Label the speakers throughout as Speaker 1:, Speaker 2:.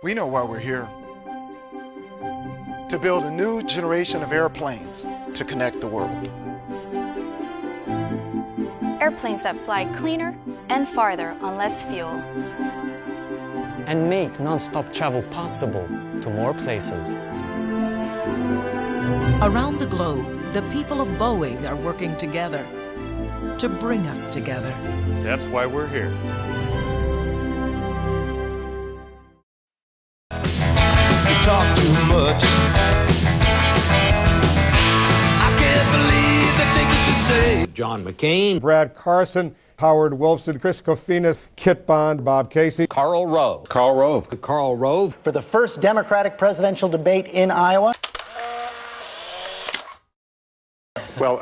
Speaker 1: We know why we're here. To build a new generation of airplanes to connect the world.
Speaker 2: Airplanes that fly cleaner and farther on less fuel.
Speaker 3: And make non-stop travel possible to more places.
Speaker 4: Around the globe, the people of Boeing are working together to bring us together.
Speaker 5: That's why we're here.
Speaker 6: You talk too much. I can't believe the things that you say.
Speaker 7: John McCain,
Speaker 8: Brad Carson, Howard Wolfson, Chris Kofinas, Kit Bond, Bob Casey,
Speaker 7: Karl Rove.
Speaker 5: Karl Rove.
Speaker 7: Karl Rove.
Speaker 9: For the first Democratic presidential debate in Iowa.
Speaker 10: Well,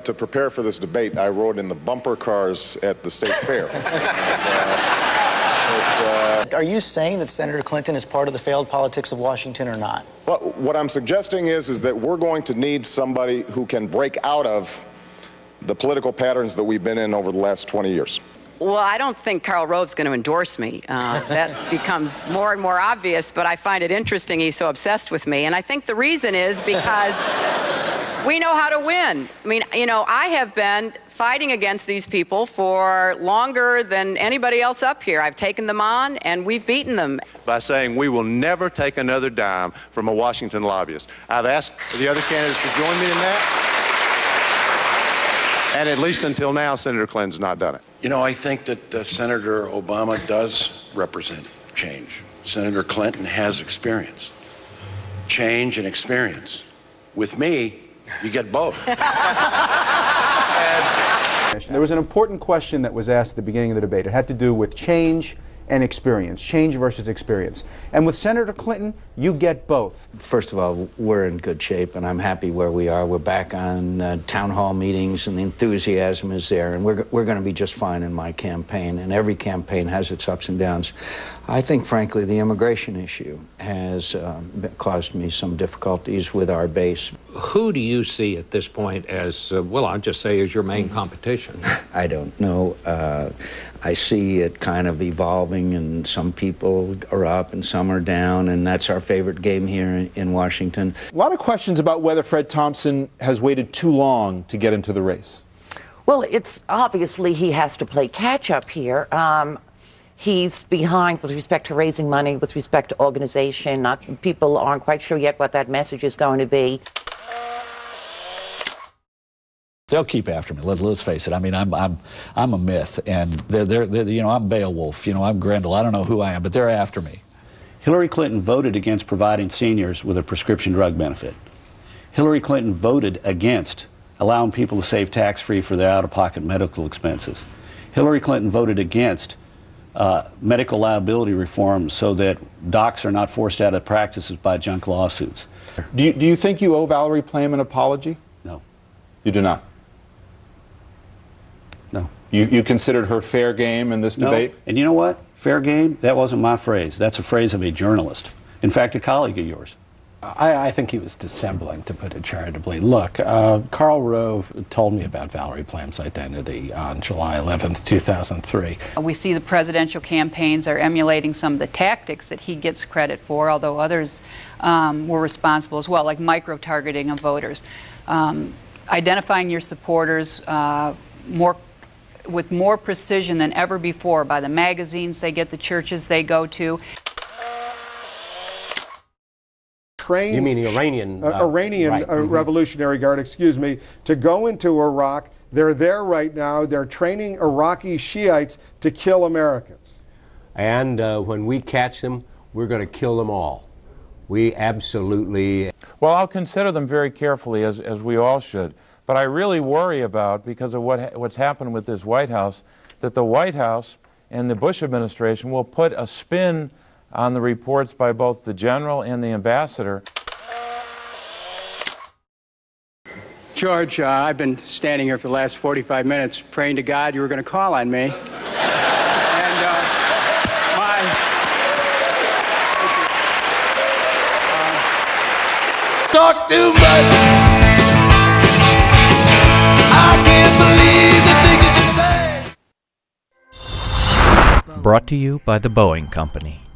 Speaker 10: to prepare for this debate, I rode in the bumper cars at the state fair.
Speaker 9: Are you saying that Senator Clinton is part of the failed politics of Washington or not?
Speaker 10: Well, what I'm suggesting is that we're going to need somebody who can break out of the political patterns that we've been in over the last 20 years.
Speaker 11: Well, I don't think Karl Rove's going to endorse me. That becomes more and more obvious, but I find it interesting he's so obsessed with me. And I think the reason is because we know how to win. I mean, I have been fighting against these people for longer than anybody else up here. I've taken them on, and we've beaten them.
Speaker 5: By saying we will never take another dime from a Washington lobbyist. I've asked the other candidates to join me in that. And at least until now, Senator Clinton's not done it.
Speaker 12: I think that Senator Obama does represent change. Senator Clinton has experience. Change and experience. With me, you get both.
Speaker 13: There was an important question that was asked at the beginning of the debate. It had to do with change and experience, change versus experience. And with Senator Clinton, you get both.
Speaker 7: First of all, we're in good shape, and I'm happy where we are. We're back on town hall meetings, and the enthusiasm is there, and we're going to be just fine in my campaign, and every campaign has its ups and downs. I think, frankly, the immigration issue has caused me some difficulties with our base. Who do you see at this point as, well, I'll just say, as your main competition? I don't know. I see it kind of evolving, and some people are up and some are down, and that's our favorite game here in Washington.
Speaker 14: A lot of questions about whether Fred Thompson has waited too long to get into the race.
Speaker 15: Well, it's obviously he has to play catch-up here. He's behind with respect to raising money, with respect to organization. People aren't quite sure yet what that message is going to be.
Speaker 16: They'll keep after me. Let's face it. I mean, I'm a myth, and they're I'm Beowulf. I'm Grendel. I don't know who I am, but they're after me.
Speaker 17: Hillary Clinton voted against providing seniors with a prescription drug benefit. Hillary Clinton voted against allowing people to save tax-free for their out-of-pocket medical expenses. Hillary Clinton voted against medical liability reform so that docs are not forced out of practices by junk lawsuits.
Speaker 14: Do you think you owe Valerie Plame an apology?
Speaker 17: No.
Speaker 14: You do not?
Speaker 17: No.
Speaker 14: You considered her fair game in this debate?
Speaker 17: No. And you know what? Fair game, that wasn't my phrase. That's a phrase of a journalist. In fact, a colleague of yours.
Speaker 18: I think he was dissembling, to put it charitably. Look, Karl Rove told me about Valerie Plame's identity on July 11th, 2003.
Speaker 19: We see the presidential campaigns are emulating some of the tactics that he gets credit for, although others were responsible as well, like micro-targeting of voters. Identifying your supporters with more precision than ever before by the magazines they get, the churches they go to.
Speaker 7: You mean the Iranian?
Speaker 8: Revolutionary Guard, excuse me, to go into Iraq. They're there right now. They're training Iraqi Shiites to kill Americans.
Speaker 7: And when we catch them, we're going to kill them all. We absolutely...
Speaker 5: Well, I'll consider them very carefully, as we all should. But I really worry about, because of what's happened with this White House, that the White House and the Bush administration will put a spin on the reports by both the general and the ambassador.
Speaker 20: George, I've been standing here for the last 45 minutes praying to God you were going to call on me.
Speaker 6: Talk too much. I can't believe the things that you say. Brought to you by the Boeing Company.